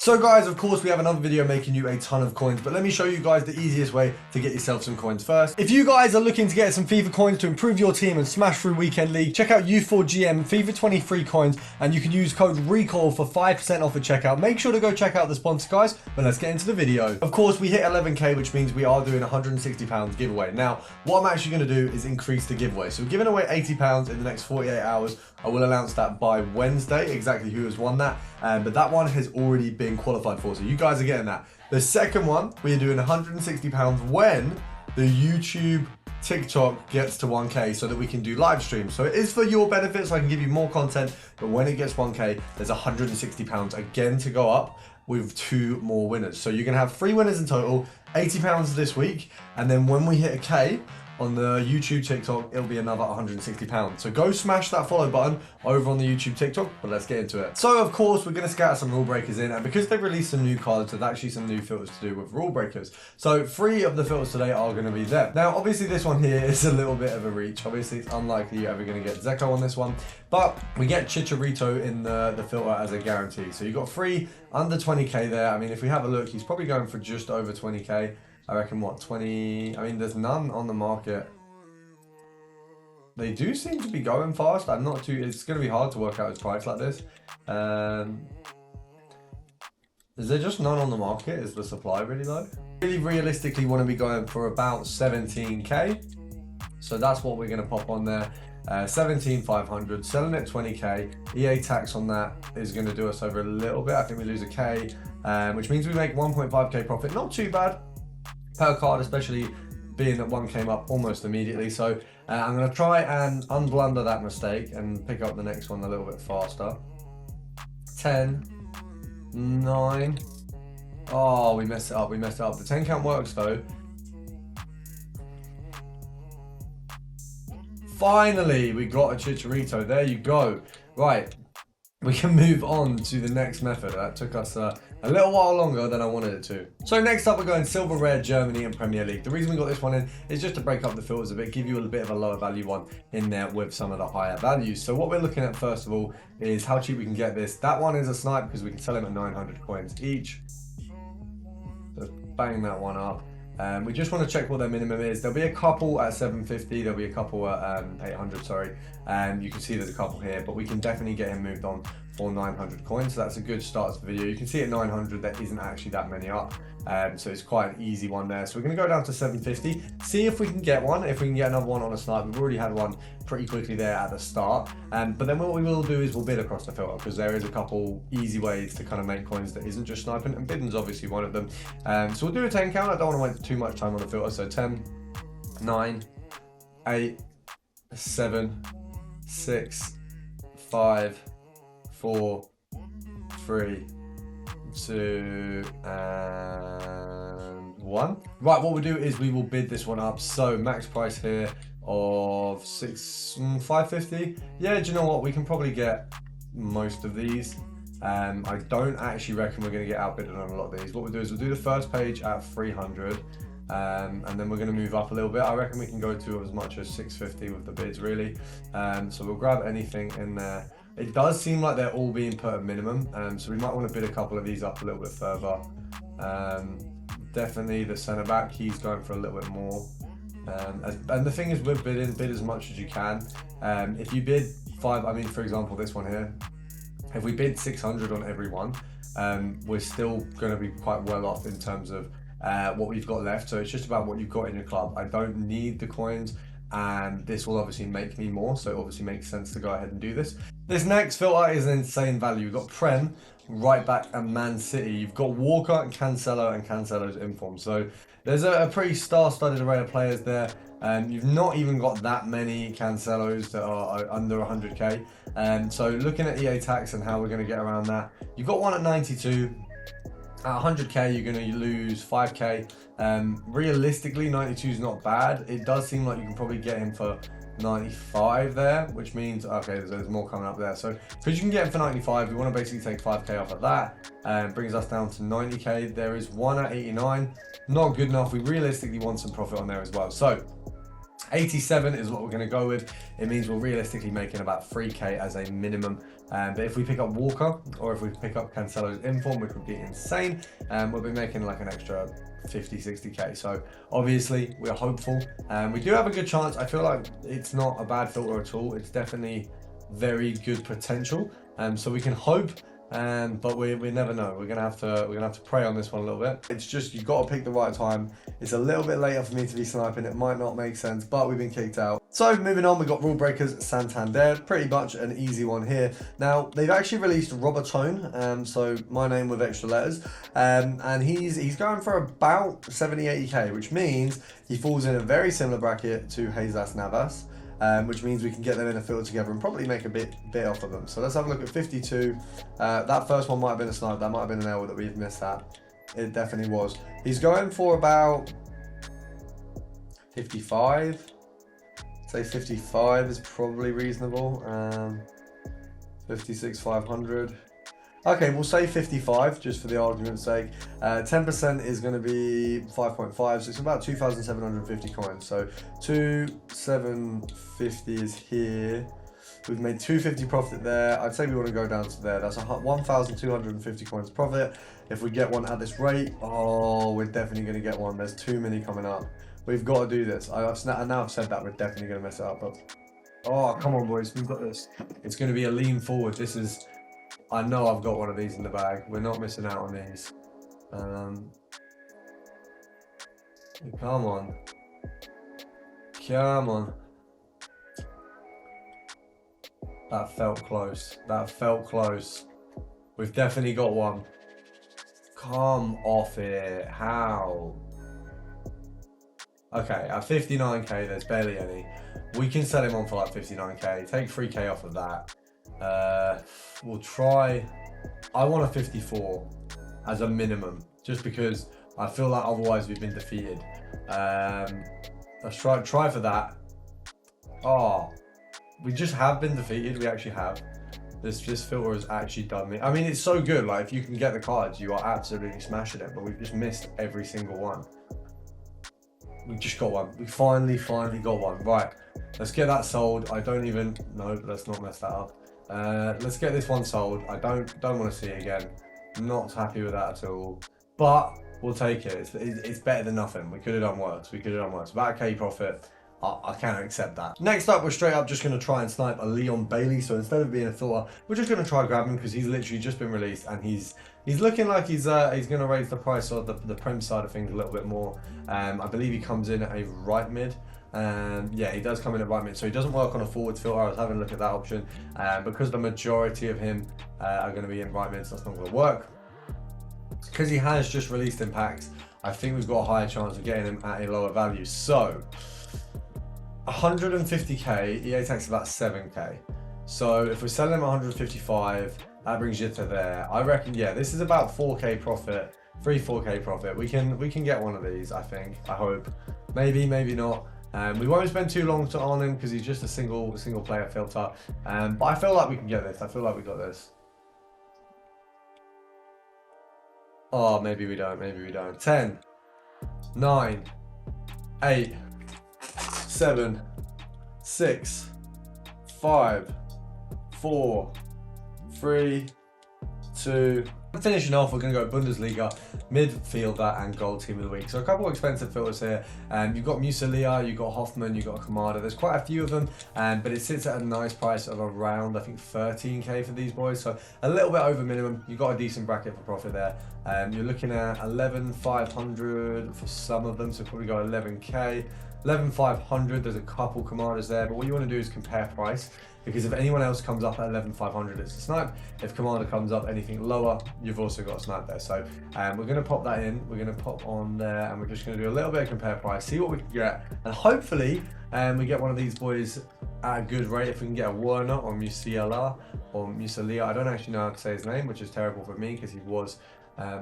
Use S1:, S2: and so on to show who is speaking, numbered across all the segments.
S1: So guys, of course we have another video making you a ton of coins, but let me show you guys the easiest way to get yourself some coins first. If you guys are looking to get some FIFA coins to improve your team and smash through weekend league, check out U4GM FIFA 23 coins and you can use code RECALL for 5% off at checkout. Make sure to go check out the sponsor, guys, but let's get into the video. Of course, we hit 11k, which means we are doing £160 giveaway. Now, what I'm actually going to do is increase the giveaway. So we're giving away £80 in the next 48 hours. I will announce that by Wednesday, exactly who has won that. But that one has already been qualified for, so you guys are getting that. The second one, we are doing £160 when the YouTube TikTok gets to 1k so that we can do live streams. So it is for your benefit, so I can give you more content, but when it gets 1k, there's £160 again to go up with 2 more winners. So you're gonna have 3 winners in total, £80 this week, and then when we hit a K, on the YouTube TikTok, it'll be another £160. So go smash that follow button over on the YouTube TikTok, but let's get into it. So of course, we're gonna scatter some rule breakers in, and because they've released some new cards, there's actually some new filters to do with rule breakers. So 3 of the filters today are gonna be them. Now, obviously this one here is a little bit of a reach. Obviously it's unlikely you're ever gonna get Zeko on this one, but we get Chicharito in the filter as a guarantee. So you've got 3 under 20k there. I mean, if we have a look, he's probably going for just over 20k. I reckon, what, 20? I mean, there's none on the market. They do seem to be going fast. I'm not too, it's going to be hard to work out his price like this. Is there just none on the market? Is the supply really low? Really realistically want to be going for about 17k. So that's what we're going to pop on there. 17,500, selling at 20k. EA tax on that is going to do us over a little bit. I think we lose a k, which means we make 1.5k profit. Not too bad per card, especially being that one came up almost immediately. So I'm going to try and unblunder that mistake and pick up the next one a little bit faster. 10, 9. Oh, we messed it up. We messed it up. The 10 count works though. Finally, we got a Chicharito. There you go. Right. We can move on to the next method. That took us a little while longer than I wanted it to. So next up, we're going Silver Rare, Germany and Premier League. The reason we got this one in is just to break up the filters a bit, give you a bit of a lower value one in there with some of the higher values. So what we're looking at first of all is how cheap we can get this. That one is a snipe because we can sell them at 900 coins each. So bang that one up. We just want to check what their minimum is. There'll be a couple at 750, there'll be a couple at 800, sorry. And you can see there's a couple here, but we can definitely get him moved on for 900 coins. So that's a good start to the video. You can see at 900, there isn't actually that many up. So it's quite an easy one there. So we're gonna go down to 750, see if we can get one, if we can get another one on a snipe. We've already had one pretty quickly there at the start. But then what we will do is we'll bid across the filter because there is a couple easy ways to kind of make coins that isn't just sniping, and bidding's obviously one of them. So we'll do a 10 count. I don't want to waste too much time on the filter. So 10, 9, 8, 7, 6, 5, 4, 3, 2, and 1. Right, what we'll do is we will bid this one up. So max price here of 550. Yeah, do you know what? We can probably get most of these. I don't actually reckon we're going to get outbidded on a lot of these. What we'll do is we'll do the first page at 300. And then we're going to move up a little bit. I reckon we can go to as much as 650 with the bids, really. So we'll grab anything in there. It does seem like they're all being put at minimum, so we might want to bid a couple of these up a little bit further. Definitely the centre back, he's going for a little bit more. And the thing is with bidding, bid as much as you can. If you bid 5, I mean, for example, this one here, if we bid 600 on every one, we're still going to be quite well off in terms of what we've got left. So it's just about what you've got in your club. I don't need the coins, and this will obviously make me more, so it obviously makes sense to go ahead and do this. This next filter is an insane value. You've got Prem, right back, and Man City. You've got Walker and Cancelo's inform. So there's a pretty star-studded array of players there. You've not even got that many Cancelos that are under 100k. So looking at EA tax and how we're going to get around that, you've got one at 92. At 100k, you're going to lose 5k. Realistically, 92 is not bad. It does seem like you can probably get him for 95 there, which means, okay, there's more coming up there. So because you can get him for 95, we want to basically take 5k off of that, and brings us down to 90k. There is one at 89, not good enough. We realistically want some profit on there as well. So 87 is what we're going to go with. It means we're realistically making about 3k as a minimum. But if we pick up Walker, or if we pick up Cancelo's inform, which would be insane, we'll be making like an extra 50, 60k. So obviously we're hopeful. We do have a good chance. I feel like it's not a bad filter at all. It's definitely very good potential. So we can hope. But we never know. We're gonna have to pray on this one a little bit. It's just, you got to pick the right time. It's a little bit later for me to be sniping. It might not make sense, but we've been kicked out. So moving on, we've got Rule Breakers Santander. Pretty much an easy one here. Now they've actually released Robertone, so my name with extra letters, and he's going for about 70-80k, which means he falls in a very similar bracket to Jesus Navas. Which means we can get them in a field together and probably make a bit off of them. So let's have a look at 52. That first one might have been a snipe. That might have been an L that we've missed at. It definitely was. He's going for about 55. Say 55 is probably reasonable. 56, 500. Okay, we'll say 55 just for the argument's sake. 10% is going to be 5.5, so it's about 2,750 coins. So 2,750 is here. We've made 250 profit there. I'd say we want to go down to there. That's 1,250 coins profit. If we get one at this rate, oh, we're definitely going to get one. There's too many coming up. We've got to do this. Now I've said that, we're definitely going to mess it up. But oh, come on, boys, we've got this. It's going to be a lean forward. This is. I know I've got one of these in the bag. We're not missing out on these. Come on. Come on. That felt close. That felt close. We've definitely got one. Come off it. How? Okay, at 59k, there's barely any. We can sell him on for like 59k. Take 3k off of that. We'll try. I want a 54 as a minimum, just because I feel like otherwise we've been defeated. Let's try for that. Oh, we just have been defeated. We actually have. This filter has actually done me. I mean, it's so good. Like, if you can get the cards, you are absolutely smashing it. But we've just missed every single one. We just got one. We finally got one. Right. Let's get that sold. I don't even know. Let's not mess that up. Let's get this one sold. I don't want to see it again. Not happy with that at all. But we'll take it. It's better than nothing. We could have done worse. About a K profit. I can't accept that. Next up, we're straight up just going to try and snipe a Leon Bailey. So instead of being a filter, we're just going to try grab him because he's literally just been released and he's looking like he's going to raise the price of the Prem side of things a little bit more. I believe he comes in at a right mid. Yeah, he does come in at right mid, so he doesn't work on a forward filter. I was having a look at that option, because the majority of him are going to be in right mid, so that's not going to work. Because he has just released in packs, I think we've got a higher chance of getting him at a lower value. So 150k, EA takes about 7k. So if we're selling him 155, that brings you to there. I reckon, yeah, this is about 4k profit, 4k profit. We can get one of these, I think. I hope. Maybe not. We won't spend too long on him because he's just a single player filter. But I feel like we can get this. I feel like we got this. Oh, maybe we don't. 10, 9, 8, 7, 6, 5, 4, 3, 2. Finishing off, we're going to go Bundesliga, midfielder and goal team of the week. So a couple of expensive filters here. You've got Musiala, you've got Hoffman, you've got Kamada. There's quite a few of them, but it sits at a nice price of around, I think, 13k for these boys. So a little bit over minimum. You've got a decent bracket for profit there. You're looking at 11,500 for some of them, so probably got 11k. 11,500, there's a couple Kamadas there, but what you want to do is compare price, because if anyone else comes up at 11,500, it's a snipe. If Kamada comes up anything lower, you've also got a snipe there. So we're going to pop that in, we're going to pop on there, and we're just going to do a little bit of compare price, see what we can get, and hopefully we get one of these boys at a good rate. If we can get a Werner or Musiala, I don't actually know how to say his name, which is terrible for me because he was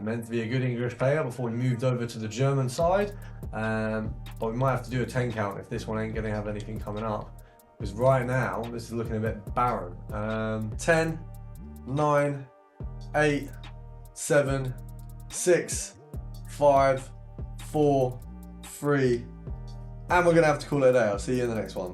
S1: meant to be a good English player before he moved over to the German side, but we might have to do a 10 count if this one ain't going to have anything coming up, because right now this is looking a bit barren. 10, 9, 8, 7, 6, 5, 4, 3, And we're going to have to call it a day. I'll see you in the next one.